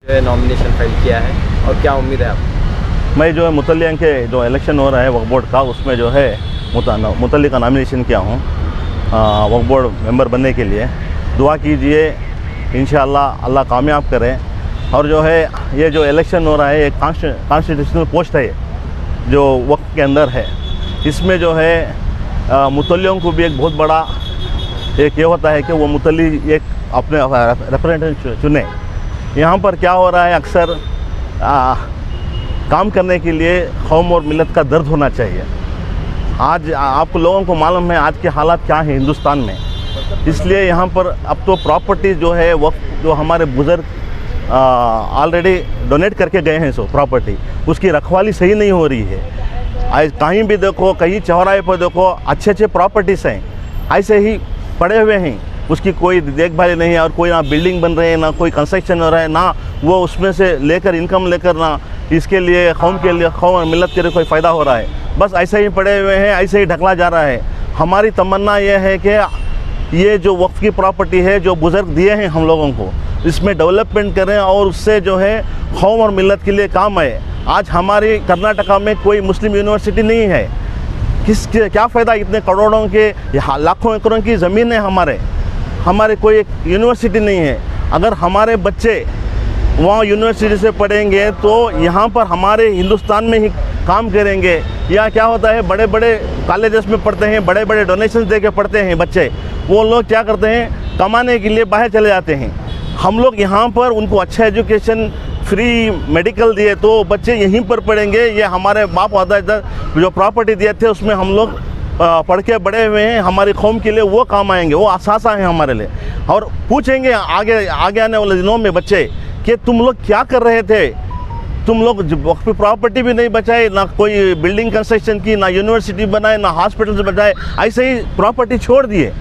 Nomination file किया है और क्या उम्मीद है आप? मैं जो है मुतल्लिया के जो इलेक्शन हो रहा है वक्फ बोर्ड का, उसमें जो है मुतल्लिया का नॉमिनेशन किया हूँ वक्फ बोर्ड मेंबर बनने के लिए। दुआ कीजिए, इंशाअल्लाह अल्लाह कामयाब करे। और जो है ये जो इलेक्शन हो रहा है एक कॉन्स्टिट्यूशनल पोस्ट है जो वक्फ के अंदर है। इसमें जो है मुतल्लियों को भी एक बहुत बड़ा एक ये होता है कि वो मुतल्ली एक अपने रिप्रेजेंटेटिव चुने। यहाँ पर क्या हो रहा है, अक्सर काम करने के लिए कौम और मिलत का दर्द होना चाहिए। आज आप लोगों को मालूम है आज के हालात क्या हैं हिंदुस्तान में, इसलिए यहाँ पर अब तो प्रॉपर्टी जो है वक्फ जो हमारे बुज़ुर्ग ऑलरेडी डोनेट करके गए हैं, सो प्रॉपर्टी उसकी रखवाली सही नहीं हो रही है। आज कहीं भी देखो, कहीं चौराहे पर देखो, अच्छे अच्छे प्रॉपर्टीज़ हैं ऐसे ही पड़े हुए हैं, उसकी कोई देखभाल नहीं है। और कोई ना बिल्डिंग बन रहे हैं, ना कोई कंस्ट्रक्शन हो रहा है, ना वो उसमें से लेकर इनकम लेकर ना इसके लिए कौम के लिए कौम और मिलत के लिए कोई फ़ायदा हो रहा है। बस ऐसे ही पड़े हुए हैं, ऐसे ही ढकला जा रहा है। हमारी तमन्ना ये है कि ये जो वक्फ की प्रॉपर्टी है जो बुज़ुर्ग दिए हैं हम लोगों को, इसमें डेवलपमेंट करें और उससे जो है कौम और मिलत के लिए काम आए। आज हमारी कर्नाटका में कोई मुस्लिम यूनिवर्सिटी नहीं है, क्या फ़ायदा इतने करोड़ों के लाखों एकड़ों की ज़मीन है हमारे कोई एक यूनिवर्सिटी नहीं है। अगर हमारे बच्चे वहाँ यूनिवर्सिटी से पढ़ेंगे तो यहाँ पर हमारे हिंदुस्तान में ही काम करेंगे। या क्या होता है, बड़े बड़े कॉलेजेस में पढ़ते हैं, बड़े बड़े डोनेशंस दे के पढ़ते हैं बच्चे, वो लोग क्या करते हैं, कमाने के लिए बाहर चले जाते हैं। हम लोग यहाँ पर उनको अच्छा एजुकेशन, फ्री मेडिकल दिए तो बच्चे यहीं पर पढ़ेंगे। ये हमारे बाप दादा जो प्रॉपर्टी दिए थे उसमें हम लोग पढ़ के बड़े हुए हैं, हमारी कौम के लिए वो काम आएंगे, वो असासा है हमारे लिए। और पूछेंगे आगे आने वाले दिनों में बच्चे कि तुम लोग क्या कर रहे थे, तुम लोग वक्फ प्रॉपर्टी भी नहीं बचाए, ना कोई बिल्डिंग कंस्ट्रक्शन की, ना यूनिवर्सिटी बनाए, ना हॉस्पिटल्स बनाए, ऐसे ही प्रॉपर्टी छोड़ दिए।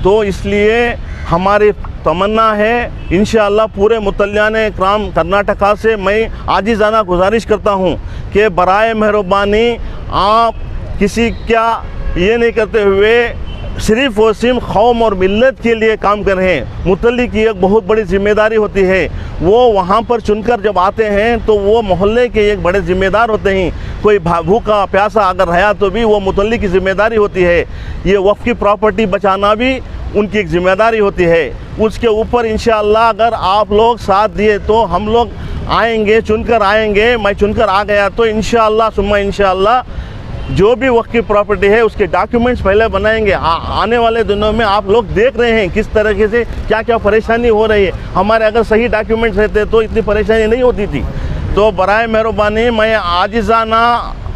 तो इसलिए हमारी तमन्ना है, इंशाअल्लाह पूरे मुतल्लियाने इकराम कर्नाटका से मैं आजिज़ाना गुजारिश करता हूँ कि बराए मेहरबानी आप किसी क्या ये नहीं करते हुए सिर्फ़ और सिर्फ कौम और मिल्लत के लिए काम कर रहे हैं। मुतल्ली की एक बहुत बड़ी जिम्मेदारी होती है, वो वहाँ पर चुनकर जब आते हैं तो वो मोहल्ले के एक बड़े ज़िम्मेदार होते हैं। कोई भूखा प्यासा अगर रहा तो भी वो मुतल्ली की ज़िम्मेदारी होती है। ये वक्फ की प्रॉपर्टी बचाना भी उनकी एक ज़िम्मेदारी होती है। उसके ऊपर इंशाअल्लाह अगर आप लोग साथ दिए तो हम लोग आएंगे, चुनकर आएंगे। मैं चुनकर आ गया तो इंशाअल्लाह सुम्मा इंशाअल्लाह जो भी वक्फ की प्रॉपर्टी है उसके डॉक्यूमेंट्स पहले बनाएंगे। आने वाले दिनों में आप लोग देख रहे हैं किस तरीके से क्या क्या परेशानी हो रही है। हमारे अगर सही डॉक्यूमेंट्स रहते तो इतनी परेशानी नहीं होती थी। तो बराए मेहरबानी मैं आजिज़ाना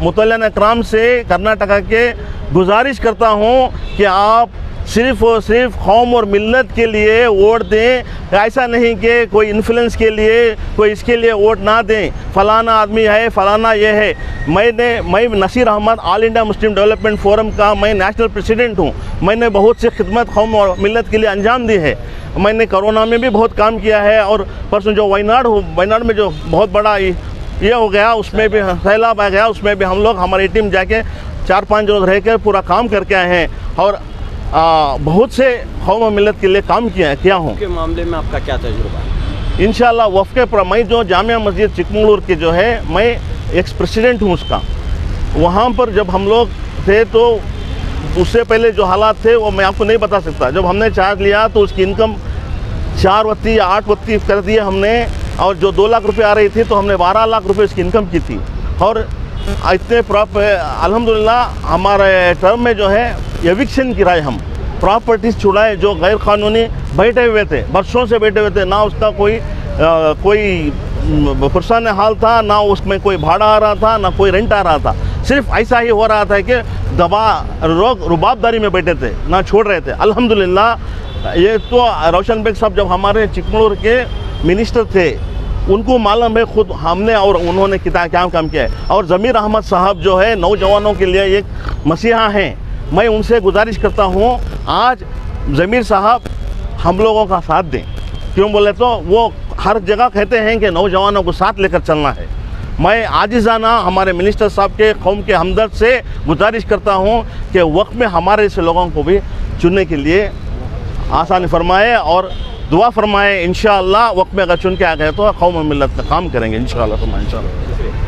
मुतल्लियाने इकराम से कर्नाटका के गुजारिश करता हूँ कि आप सिर्फ़ और सिर्फ कौम और मिल्लत के लिए वोट दें। ऐसा नहीं कि कोई इन्फ्लुएंस के लिए, कोई इसके लिए वोट ना दें, फ़लाना आदमी है, फ़लाना ये है। मैं Naseer Ahmed all India Muslim development forum का मैं नेशनल प्रेसिडेंट हूँ। मैंने बहुत सी खिदमत कौम और मिल्लत के लिए अंजाम दी है। मैंने कोरोना में भी बहुत काम किया है और परसों जो वायनाड में जो बहुत बड़ा ये हो गया, उसमें भी सैलाब आ गया, उसमें भी हम लोग हमारी टीम जाके 4-5 रोज़ रह कर पूरा काम करके आए हैं और बहुत से कौम और मिल्लत के लिए काम किया हूँ। के मामले में आपका क्या तजुर्बा है? इंशाअल्लाह वफ़ के मैं जो जामिया मस्जिद चिकमंगलूर के जो है मैं एक्स प्रेसिडेंट हूँ उसका। वहाँ पर जब हम लोग थे तो उससे पहले जो हालात थे वो मैं आपको नहीं बता सकता। जब हमने चार्ज लिया तो उसकी इनकम 4 वत्ती या 8 वत्ती कर दिए हमने, और जो 2 लाख रुपये आ रही थी तो हमने 12 लाख रुपये उसकी इनकम की थी। और इतने अल्हम्दुलिल्लाह हमारे टर्म में जो है एविक्शन किराए हम प्रॉपर्टीज़ छुड़ाए जो गैर कानूनी बैठे हुए थे, बरसों से बैठे हुए थे, ना उसका कोई पुरसान हाल था, ना उसमें कोई भाड़ा आ रहा था, ना कोई रेंट आ रहा था। सिर्फ ऐसा ही हो रहा था कि रुबाबदारी में बैठे थे, ना छोड़ रहे थे। अल्हम्दुलिल्लाह ये तो रोशन बेग साहब जब हमारे चिकमंगलूर के मिनिस्टर थे उनको मालूम है, खुद हमने और उन्होंने क्या काम किया है। और ज़मीर अहमद साहब जो है नौजवानों के लिए एक मसीहा हैं। मैं उनसे गुजारिश करता हूँ आज ज़मीर साहब हम लोगों का साथ दें। क्यों बोले तो वो हर जगह कहते हैं कि नौजवानों को साथ लेकर चलना है। मैं आजिज़ाना हमारे मिनिस्टर साहब के कौम के हमदर्द से गुजारिश करता हूँ कि वक्त में हमारे से लोगों को भी चुनने के लिए आसानी फरमाए और दुआ फरमाएं, इंशाअल्लाह वक्त में अगर चुन के आ गए तो कौम और मिलत का काम करेंगे इंशाअल्लाह।